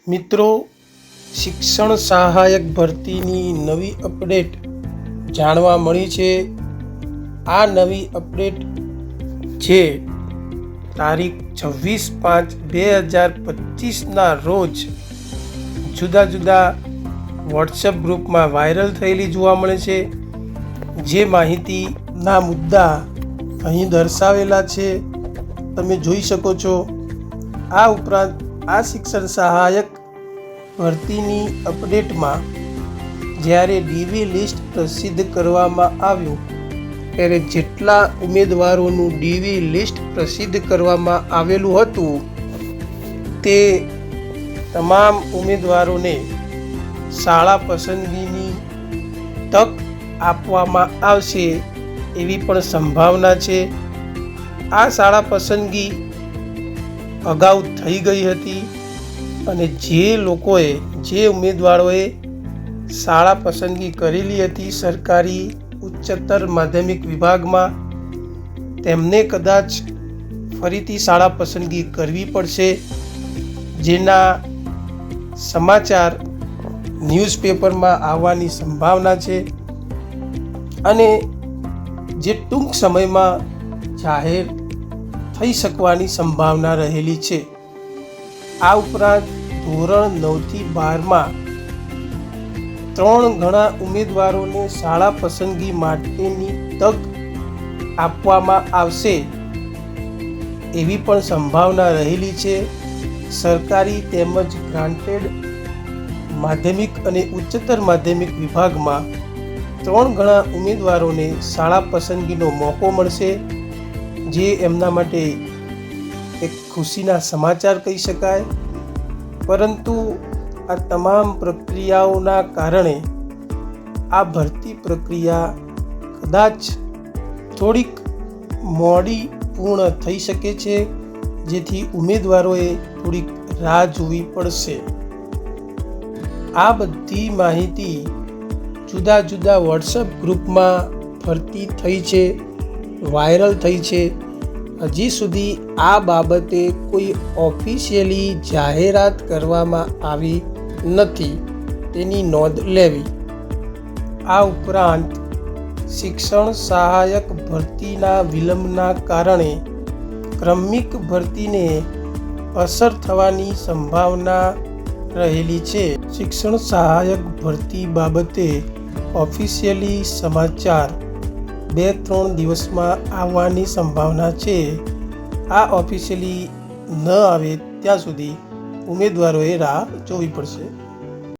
મિત્રો, શિક્ષણ સહાયક ભરતીની નવી અપડેટ જાણવા મળી છે. આ નવી અપડેટ જે તારીખ 26/5/2025ના રોજ જુદા જુદા વોટ્સએપ ગ્રુપમાં વાયરલ થયેલી જોવા મળે છે. જે માહિતીના મુદ્દા અહીં દર્શાવેલા છે, તમે જોઈ શકો છો. આ ઉપરાંત આ શિક્ષણ સહાયક ભરતીની અપડેટમાં જ્યારે ડીવી લિસ્ટ પ્રસિદ્ધ કરવામાં આવ્યું ત્યારે જેટલા ઉમેદવારોનું ડીવી લિસ્ટ પ્રસિદ્ધ કરવામાં આવેલું હતું તે તમામ ઉમેદવારોને શાળા પસંદગીની તક આપવામાં આવશે એવી પણ સંભાવના છે. આ શાળા પસંદગી અગાઉ થઈ ગઈ હતી અને જે ઉમેદવારોએ શાળા પસંદગી કરેલી હતી સરકારી ઉચ્ચતર માધ્યમિક વિભાગમાં, તેમને કદાચ ફરીથી શાળા પસંદગી કરવી પડશે, જેના સમાચાર ન્યૂઝપેપરમાં આવવાની સંભાવના છે અને જે ટૂંક સમયમાં જાહેર થઈ શકવાની સંભાવના રહેલી છે. આ ઉપરાંત ધોરણ 9થી 12માં 3 ગણા ઉમેદવારોને શાળા પસંદગી માટેની તક આપવામાં આવશે એવી પણ સંભાવના રહેલી છે. સરકારી તેમજ ગ્રાન્ટેડ માધ્યમિક અને ઉચ્ચતર માધ્યમિક વિભાગમાં 3 ગણા ઉમેદવારોને શાળા પસંદગીનો મોકો મળશે, જે એમના માટે એક ખુશીના સમાચાર કહી શકાય. પરંતુ આ તમામ પ્રક્રિયાઓના કારણે આ ભરતી પ્રક્રિયા કદાચ થોડીક મોડી પૂર્ણ થઈ શકે છે, જેથી ઉમેદવારોએ થોડીક રાહ જોવી પડશે. આ બધી માહિતી જુદા જુદા વોટ્સએપ ગ્રુપમાં ફરતી થઈ છે, વાયરલ થઈ છે. હજી સુધી આ બાબતે કોઈ ઓફિશિયલી જાહેરાત કરવામાં આવી નથી, તેની નોંધ લેવી. આ ઉપરાંત શિક્ષણ સહાયક ભરતીના વિલંબના કારણે ક્રમિક ભરતીને અસર થવાની સંભાવના રહેલી છે. શિક્ષણ સહાયક ભરતી બાબતે ઓફિશિયલી સમાચાર 2-3 દિવસમાં આવવાની સંભાવના છે. આ ઓફિશિયલી ન આવે ત્યાં સુધી ઉમેદવારોએ રાહ જોવી પડશે.